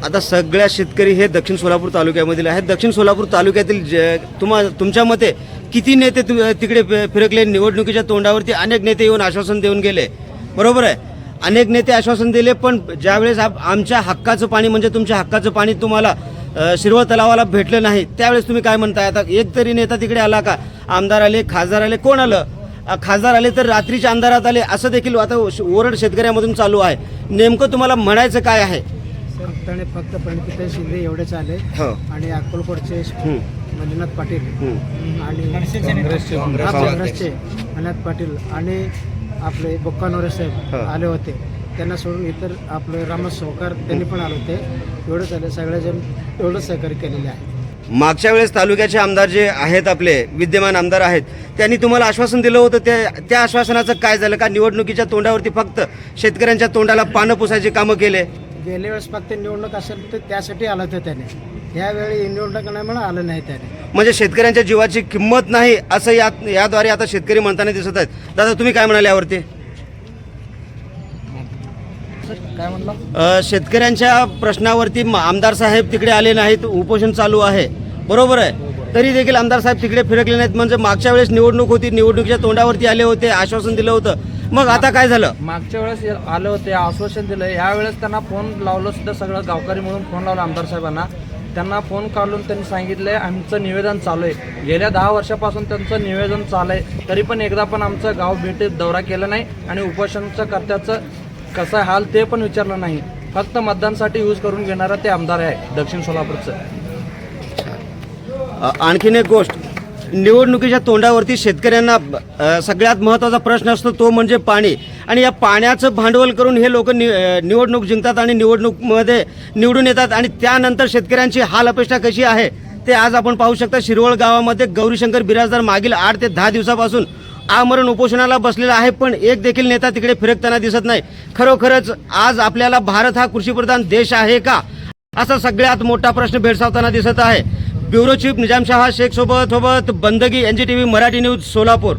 आता सगळ्या शेतकरी हे दक्षिण सोलापूर तालुक्यामधील आहेत. दक्षिण सोलापूर तालुक्यातील तुमच्या मते किती नेते तिकडे फिरकले? निवडणुकीच्या तोंडावरती अनेक नेते येऊन आश्वासन देऊन गेले, बरोबर आहे. अनेक नेते आश्वासन दिले, पण ज्यावेळेस आमच्या हक्काचं पाणी म्हणजे तुमच्या हक्काचं पाणी तुम्हाला शिरवळ तलावाला भेटलं नाही, त्यावेळेस तुम्ही काय म्हणताय? आता एक तरी नेता तिकडे आला का? आमदार आले, खासदार आले, कोण आलं? खासदार आले तर रात्रीच्या अंधारात आले, असं देखील आता ओरड शेतकऱ्यामधून चालू आहे. नेमकं तुम्हाला म्हणायचं काय आहे? सर फक्त प्रणितीताई शिंदे एवढेच आले हो. आणि अक्कलकोटचे मंजुनाथ पाटील आणि काँग्रेसचे मंजुनाथ पाटील आणि आपले बुक्कानोरे साहेब आले होते. त्यांना सोडून इतर आपले रामदास सोकार त्यांनी पण आले होते. एवढंच आले, सगळेजण एवढंच सहकार्य केलेले आहे. मागच्या वेळेस तालुक्याचे आमदार जे आहेत, आपले विद्यमान आमदार आहेत, त्यांनी तुम्हाला आश्वासन दिलं होतं, त्या आश्वासनाचं काय झालं? का निवडणुकीच्या तोंडावरती फक्त शेतकऱ्यांच्या तोंडाला पानं पुसायची कामं केले? गेल्या वेळेस फक्त निवडणूक असेल तर त्यासाठी आलं होतं त्याने, यावेळी निवडणूक नाही म्हणून आलं नाही त्याने. म्हणजे शेतकऱ्यांच्या जीवाची किंमत नाही असं याद्वारे आता शेतकरी म्हणताना दिसत आहेत. दादा, तुम्ही काय म्हणाले यावरती? काय म्हणलं? शेतकऱ्यांच्या प्रश्नावरती आमदार साहेब तिकडे आले नाहीत, उपोषण चालू आहे, बरोबर आहे. तरी देखील आमदार साहेब तिकडे फिरकले नाहीत. म्हणजे मागच्या वेळेस निवडणूक होती, निवडणुकीच्या तोंडावरती आले होते, आश्वासन दिलं होतं, मग आता काय झालं? मागच्या वेळेस आले होते, आश्वासन दिलं. यावेळेस त्यांना फोन लावलं सुद्धा, सगळं गावकरी म्हणून फोन लावला आमदार साहेबांना. त्यांना फोन काढून त्यांनी सांगितलंय आमचं निवेदन चालू आहे. गेल्या 10 वर्षापासून त्यांचं निवेदन चालू आहे, तरी पण एकदा पण आमचं गाव भेट दौरा केला नाही आणि उपोषणचं कर्त्याचं कसं हाल ते पण विचारलं नाही. फक्त मतदानसाठी यूज करून घेणारं ते आमदार आहे दक्षिण सोलापूरचं. आणखीन एक गोष्ट, निवडणुकीच्या तोंडावरती शेतकऱ्यांना सगळ्यात महत्त्वाचा प्रश्न असतो तो म्हणजे पाणी. आणि या पाण्याचं भांडवल करून हे लोक निवडणूक जिंकतात आणि निवडणूकमध्ये निवडून येतात. आणि त्यानंतर शेतकऱ्यांची हाल अपेक्षा कशी आहे ते आज आपण पाहू शकता. शिरवळ गावामध्ये गौरीशंकर बिराजदार मागील 8 ते 10 दिवसापासून आमरण उपोषणाला बसलेला आहे, पण एक देखील नेता तिकडे फिरकताना दिसत नाही. खरोखरच आज आपल्याला भारत हा कृषीप्रधान देश आहे का, असा सगळ्यात मोठा प्रश्न भेडसावताना दिसत आहे. ब्युरो चीफ निजामशाह शेख सोबत बंदगी, NGTV मराठी न्यूज, सोलापूर.